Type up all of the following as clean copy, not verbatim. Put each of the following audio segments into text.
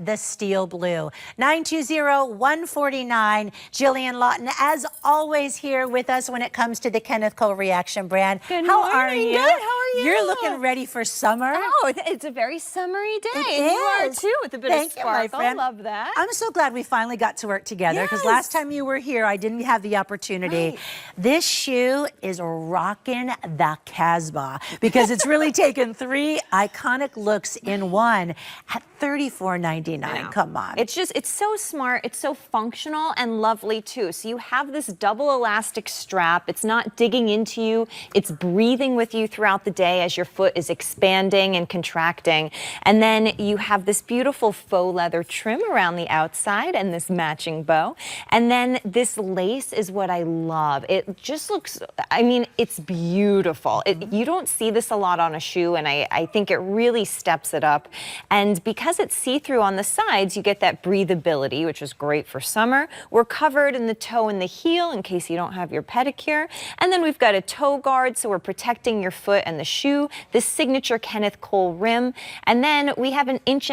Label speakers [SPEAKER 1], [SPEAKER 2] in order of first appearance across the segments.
[SPEAKER 1] the steel blue. 920-149. Jillian Lawton, as always, here with us when it comes to the Kenneth Cole Reaction brand.
[SPEAKER 2] Good
[SPEAKER 1] How
[SPEAKER 2] morning.
[SPEAKER 1] are you?
[SPEAKER 2] Good. How are you?
[SPEAKER 1] You're looking ready for summer.
[SPEAKER 2] Oh, it's a very summery day.
[SPEAKER 1] It
[SPEAKER 2] and
[SPEAKER 1] is.
[SPEAKER 2] You are too, with a bit
[SPEAKER 1] Thank
[SPEAKER 2] of sparkle.
[SPEAKER 1] you, my friend.
[SPEAKER 2] Love that.
[SPEAKER 1] I'm so glad we finally got to work together because last time you were here, I didn't have the opportunity.
[SPEAKER 2] Right.
[SPEAKER 1] This shoe is rocking the Casbah because it's really taken three iconic looks in one at $34.99. Come on.
[SPEAKER 2] It's so smart. It's so functional and lovely too. So you have this double elastic strap. It's not digging into you. It's breathing with you throughout the day as your foot is expanding and contracting. And then you have this beautiful faux leather trim around the outside and this matching bow. And then this lace is what I love. It just looks, I mean, it's beautiful. You don't see this a lot on a shoe, and I think it really steps it up. And because it's see-through on the sides, you get that breathability, which is great for summer. We're covered in the toe and the heel in case you don't have your pedicure. And then we've got a toe guard, so we're protecting your foot and the shoe. This signature Kenneth Cole rim. And then we have 1.5 inches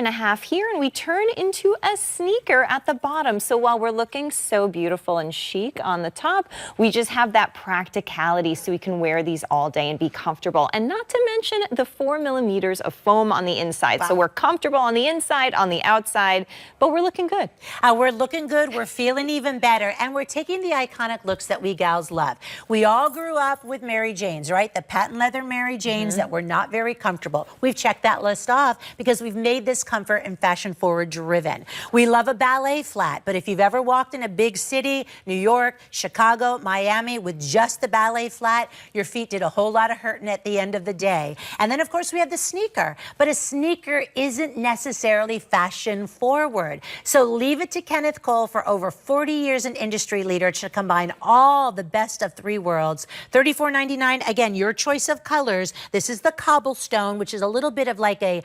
[SPEAKER 2] here, and we turn into a sneaker at the bottom. So while we're looking so beautiful and chic on the top, we just have that practicality so we can wear these all day and be comfortable. And not to mention the 4 millimeters of foam on the inside. Wow. So we're comfortable on the inside, on the outside, but we're looking good.
[SPEAKER 1] We're looking good. We're feeling even better. And we're taking the iconic looks that we gals love. We all grew up with Mary Janes, right? The patent leather Mary Janes that were not very comfortable. We've checked that list off because we've made this comfort and fashion forward driven. We love a ballet flat, but if you've ever walked in a big city, New York, Chicago, Miami, with just the ballet flat, your feet did a whole lot of hurting at the end of the day. And then, of course, we have the sneaker. But a sneaker isn't necessarily fashion forward. So leave it to Kenneth Cole, for over 40 years an industry leader, to combine all the best of three worlds. $34.99. Again, your choice of colors. This is the cobblestone, which is a little bit of like a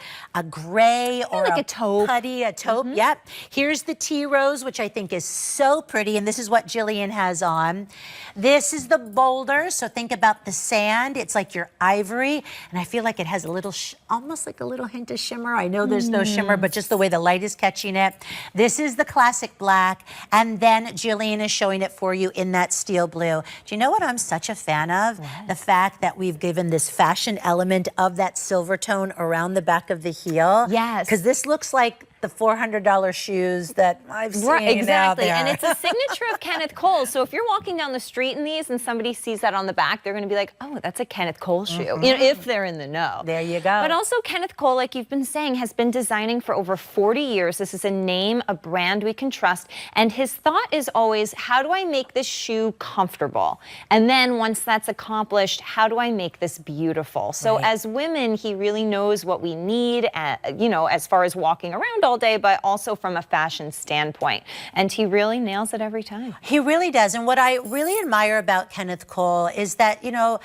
[SPEAKER 1] gray or
[SPEAKER 2] like a taupe.
[SPEAKER 1] Putty, a taupe. Yep. Here's the tea rose, which I think is so pretty. And this is what Jillian has on. This is the boulder. So think about the sand. It's like your ivory. And I feel like it has a little, almost like a little hint of shimmer. I know there's no shimmer, but just the way the light is catching it. This is the classic black. And then Jillian is showing it for you in that steel blue. Do you know what I'm such a fan of? What? The fact that we've given this fashion element of that silver tone around the back of the heel.
[SPEAKER 2] Yes.
[SPEAKER 1] Because this looks like the $400 shoes that I've seen out there.
[SPEAKER 2] And it's a signature of Kenneth Cole. So if you're walking down the street in these and somebody sees that on the back, they're going to be like, oh, that's a Kenneth Cole shoe, you know, if they're in the know.
[SPEAKER 1] There you go.
[SPEAKER 2] But also Kenneth Cole, like you've been saying, has been designing for over 40 years. This is a name, a brand we can trust. And his thought is always, how do I make this shoe comfortable? And then once that's accomplished, how do I make this beautiful? So as women, he really knows what we need, you know, as far as walking around all day, but also from a fashion standpoint. And he really nails it every time.
[SPEAKER 1] He really does. And what I really admire about Kenneth Cole is that, you know,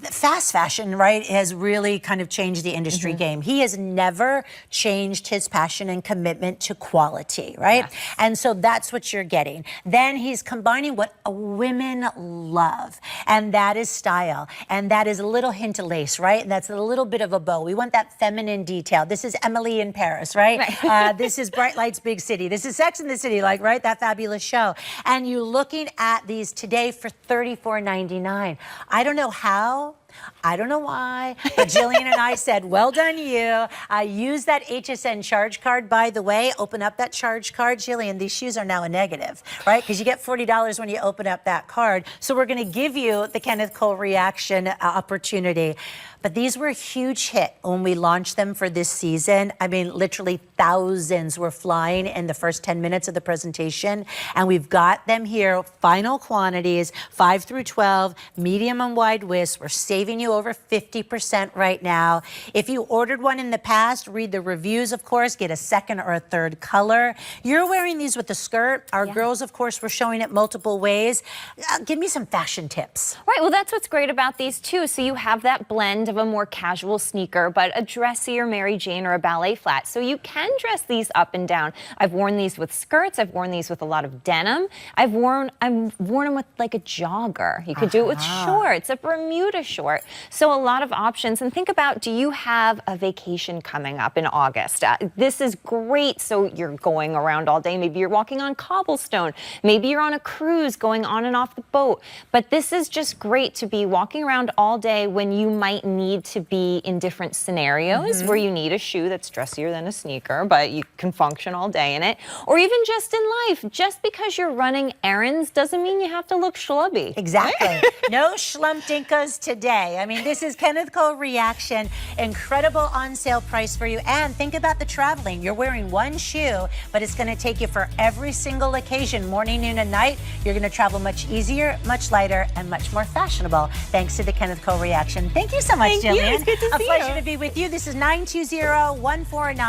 [SPEAKER 1] fast fashion, right, has really kind of changed the industry game. He has never changed his passion and commitment to quality, right? Yes. And so that's what you're getting. Then he's combining what women love, and that is style. And that is a little hint of lace, right? And that's a little bit of a bow. We want that feminine detail. This is Emily in Paris, right? This is Bright Lights, Big City. This is Sex and the City, like, right? That fabulous show. And you're looking at these today for $34.99. I don't know how, I don't know why, but Jillian and I said, well done you. Use that HSN charge card, by the way. Open up that charge card. Jillian, these shoes are now a negative, right? Because you get $40 when you open up that card. So we're going to give you the Kenneth Cole reaction opportunity. But these were a huge hit when we launched them for this season. I mean, literally thousands were flying in the first 10 minutes of the presentation. And we've got them here, final quantities, 5 through 12, medium and wide widths. We're saving you over 50% right now. If you ordered one in the past, read the reviews, of course, get a second or a third color. You're wearing these with the skirt. Our girls, of course, were showing it multiple ways. Give me some fashion tips.
[SPEAKER 2] Right, well, that's what's great about these too. So you have that blend of a more casual sneaker, but a dressier Mary Jane or a ballet flat. So you can dress these up and down. I've worn these with skirts. I've worn these with a lot of denim. I've worn them with like a jogger. You could do it with shorts, a Bermuda short. sport. So a lot of options. And think about, do you have a vacation coming up in August? This is great. So you're going around all day. Maybe you're walking on cobblestone. Maybe you're on a cruise going on and off the boat. But this is just great to be walking around all day when you might need to be in different scenarios where you need a shoe that's dressier than a sneaker, but you can function all day in it. Or even just in life, just because you're running errands doesn't mean you have to look schlubby.
[SPEAKER 1] Exactly. No schlumpdinkas today. I mean, this is Kenneth Cole Reaction. Incredible on sale price for you. And think about the traveling. You're wearing one shoe, but it's going to take you for every single occasion, morning, noon, and night. You're going to travel much easier, much lighter, and much more fashionable thanks to the Kenneth Cole Reaction. Thank you so much,
[SPEAKER 2] Thank you.
[SPEAKER 1] Jillian.
[SPEAKER 2] It's good to see
[SPEAKER 1] A pleasure
[SPEAKER 2] you.
[SPEAKER 1] to be with you. This is 920-149.